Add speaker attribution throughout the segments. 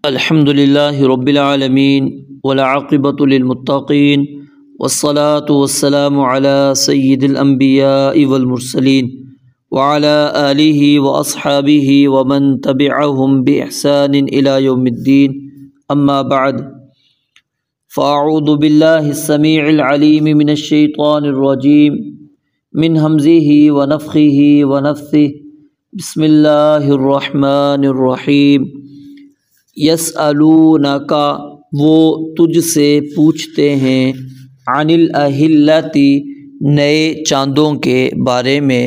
Speaker 1: الحمد للہ رب العالمین والعاقبۃ للمتقین والصلاة والسلام علی سید الانبیاء والمرسلین وعلی آلہ واصحابہ ومن تبعہم بإحسان الی یوم الدین اما بعد فاعوذ باللہ السمیع العلیم من الشیطان الرجیم من ہمزہ ونفخہ ونفثہ بسم اللہ الرحمن الرحیم یسألونک وہ تجھ سے پوچھتے ہیں عن الاہلتی نئے چاندوں کے بارے میں۔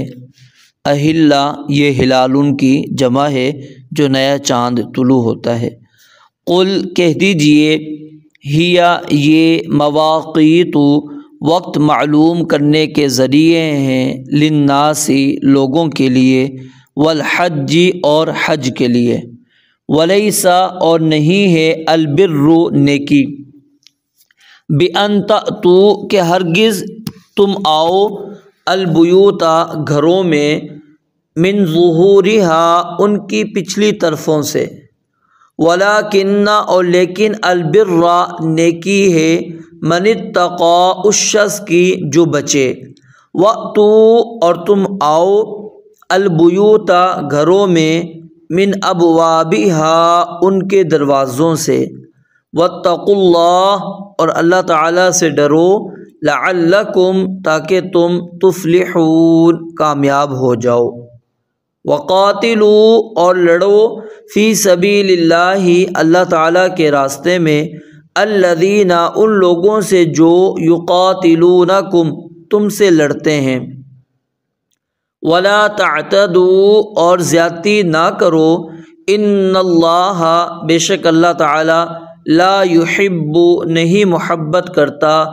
Speaker 1: اہلہ یہ ہلال کی جمع ہے جو نیا چاند طلوع ہوتا ہے۔ قل کہہ دیجئے ہیا یہ مواقیت وقت معلوم کرنے کے ذریعے ہیں للناس لوگوں کے لیے والحج اور حج کے لیے ولیسا اور نہیں ہے البر نیکی بأن تأتوا کہ ہرگز تم آؤ البیوتا گھروں میں من ظہورہا ان کی پچھلی طرفوں سے ولیکن اور لیکن البر نیکی ہے من اتقا اس شخص کی جو بچے واتوا اور تم آؤ البیوتا گھروں میں من ابوابها ان کے دروازوں سے واتقوا اللہ اور اللہ تعالیٰ سے ڈرو لعلکم تاکہ تم تفلحون کامیاب ہو جاؤ وقاتلوا اور لڑو فی سبیل اللہ اللہ تعالیٰ کے راستے میں الذین ان لوگوں سے جو یقاتلونکم تم سے لڑتے ہیں ولا تعتدوا اور زیادتی نہ کرو ان اللہ بے شک اللہ تعالی لا یحب نہیں محبت کرتا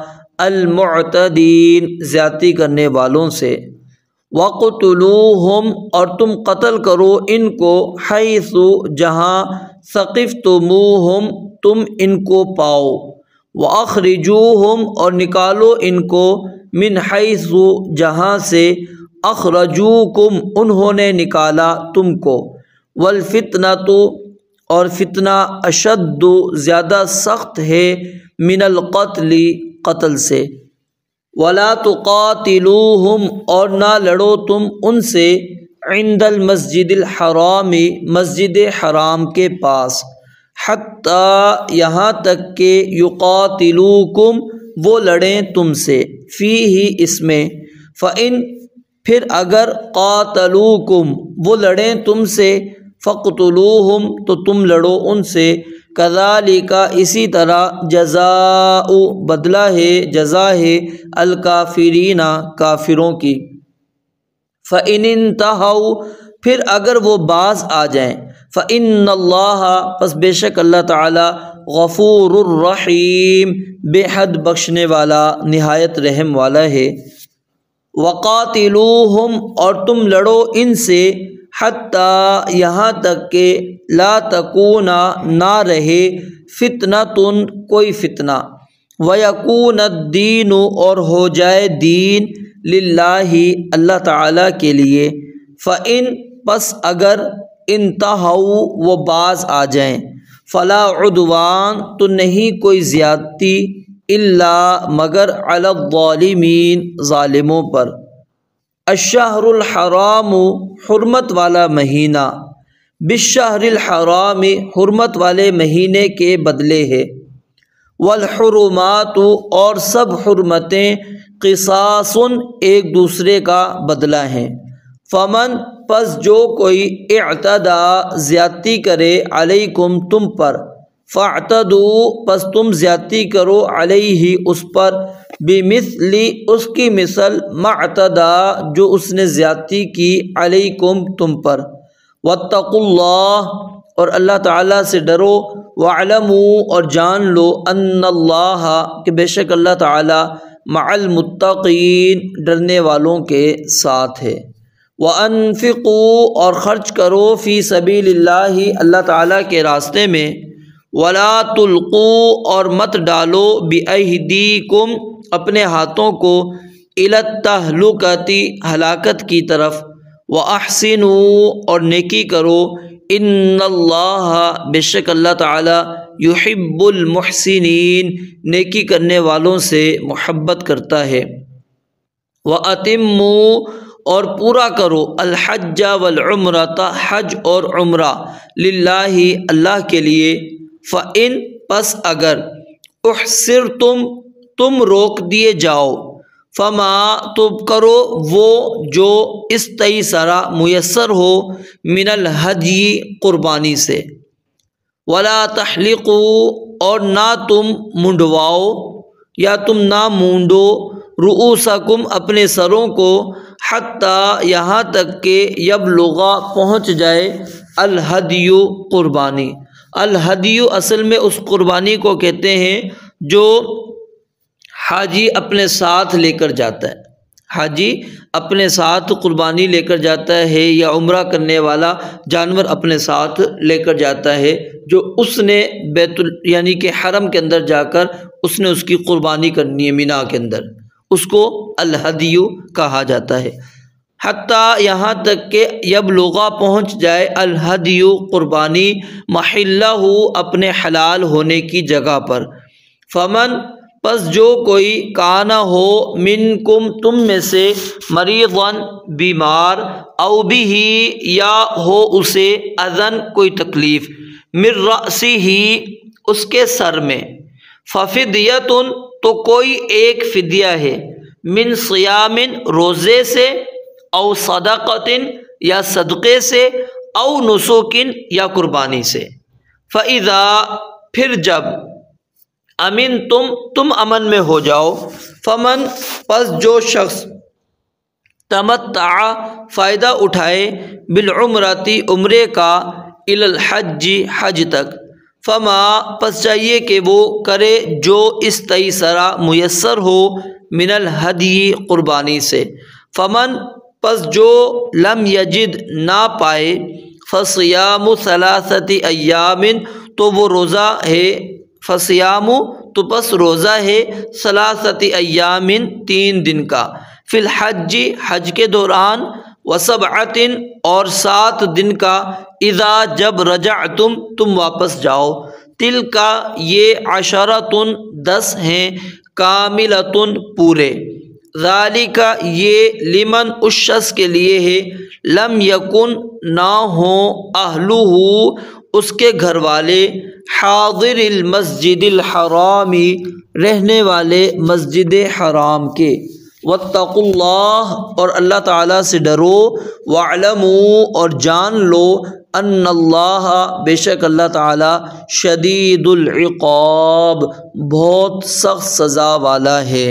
Speaker 1: المعتدین زیادتی کرنے والوں سے وقتلوہم اور تم قتل کرو ان کو حیث جہاں ثقفتموہم تم ان کو پاؤ واخرجوہم اور نکالو ان کو من حیث جہاں سے اخرجوکم انہوں نے نکالا تم کو والفتنۃ اور فتنہ اشد زیادہ سخت ہے من القتل قتل سے ولا تقاتلوہم اور نہ لڑو تم ان سے عند المسجد الحرام مسجد حرام کے پاس حتی یہاں تک کہ یقاتلوکم وہ لڑیں تم سے فیہ اس میں فإن پھر اگر قاتلوکم وہ لڑیں تم سے فقتلوہم تو تم لڑو ان سے کذالک اسی طرح جزاء بدلہ ہے جزا ہے الکافرین کافروں کی فإن انتہوا پھر اگر وہ باز آ جائیں فإن اللہ پس بے شک اللہ تعالی غفور الرحیم بے حد بخشنے والا نہایت رحم والا ہے وقاتلوہم اور تم لڑو ان سے حتی یہاں تک کہ لا تکون نہ رہے فتنۃ کوئی فتنہ ویکون الدین اور ہو جائے دین للہ اللہ تعالیٰ کے لیے فإن پس اگر انتہوا وہ باز آ جائیں فلا عدوان تو نہیں کوئی زیادتی الا مگر علی الظالمین ظالموں پر الشہر الحرام حرمت والا مہینہ بالشہر الحرام حرمت والے مہینے کے بدلے ہے والحرمات اور سب حرمتیں قصاص ایک دوسرے کا بدلہ ہیں فمن پس جو کوئی اعتدا زیادتی کرے علیکم تم پر فاعتدوا پس تم زیادتی کرو علیہ اس پر بمثل اس کی مثل ما اعتدا جو اس نے زیادتی کی علیکم تم پر واتقوا اللہ اور اللہ تعالیٰ سے ڈرو واعلموا اور جان لو ان اللہ کہ بے شک اللہ تعالیٰ مع المتقین ڈرنے والوں کے ساتھ ہے وانفقوا اور خرچ کرو فی سبیل اللہ اللہ تعالیٰ کے راستے میں ولا تلقوا اور مت ڈالو بأیدیکم اپنے ہاتھوں کو الی التہلکۃ ہلاکت کی طرف واحسنوا اور نیکی کرو ان اللہ بے شک اللہ تعالی یحب المحسنین نیکی کرنے والوں سے محبت کرتا ہے۔ وَأَتِمُّوا اور پورا کرو الحج والعمرۃ حج اور عمرہ للہ اللہ کے لیے۔ فَإِن پس اگر احصرتم تم روک دیے جاؤ، فما تم کرو وہ جو استیسرا میسر ہو من الہدی قربانی سے۔ ولا تحلقوا اور نہ تم منڈواؤ یا تم نہ مونڈو رؤوسکم اپنے سروں کو حتی یہاں تک کہ یبلغا پہنچ جائے الہدی قربانی۔ الہدی اصل میں اس قربانی کو کہتے ہیں جو حاجی اپنے ساتھ لے کر جاتا ہے، حاجی اپنے ساتھ قربانی لے کر جاتا ہے یا عمرہ کرنے والا جانور اپنے ساتھ لے کر جاتا ہے جو اس نے یعنی کہ حرم کے اندر جا کر اس نے اس کی قربانی کرنی ہے مینا کے اندر، اس کو الہدی کہا جاتا ہے۔ حتیٰ یہاں تک کہ یبلغا پہنچ جائے الہدی قربانی محلہ اپنے حلال ہونے کی جگہ پر۔ فمن پس جو کوئی کانا ہو منکم تم میں سے مریضاً بیمار او بھی یا ہو اسے اذن کوئی تکلیف من رأسہ اس کے سر میں، ففدیۃ تو کوئی ایک فدیہ ہے، من صیام روزے سے، او صدقۃ یا صدقے سے، او نسک یا قربانی سے۔ فَإِذَا پھر جب امن تم امن میں ہو جاؤ، فمن پس جو شخص تمتع فائدہ اٹھائے بالعمرتی عمرے کا الی الحج حج تک، فما پس چاہیے کہ وہ کرے جو استیسرا میسر ہو من الہدی قربانی سے۔ فمن پس جو لم یجد نہ پائے فصیام ثلاثۃ ایام تو وہ روزہ ہے، فصیام تو پس روزہ ہے ثلاثۃ ایام 3 دن کا، فی الحج حج کے دوران، وسبعۃ اور 7 دن کا اذا جب رجعتم تم واپس جاؤ، تلک یہ عشرۃ 10 ہیں، کاملۃ پورے، ذالک یہ لمن اس شخص کے لیے ہے لم یکن نہ ہوں اہلہ اس کے گھر والے حاضر المسجد الحرام رہنے والے مسجد حرام کے۔ واتقوا اللہ اور اللہ تعالیٰ سے ڈرو، واعلموا اور جان لو ان اللہ بے شک اللہ تعالیٰ شدید العقاب بہت سخت سزا والا ہے۔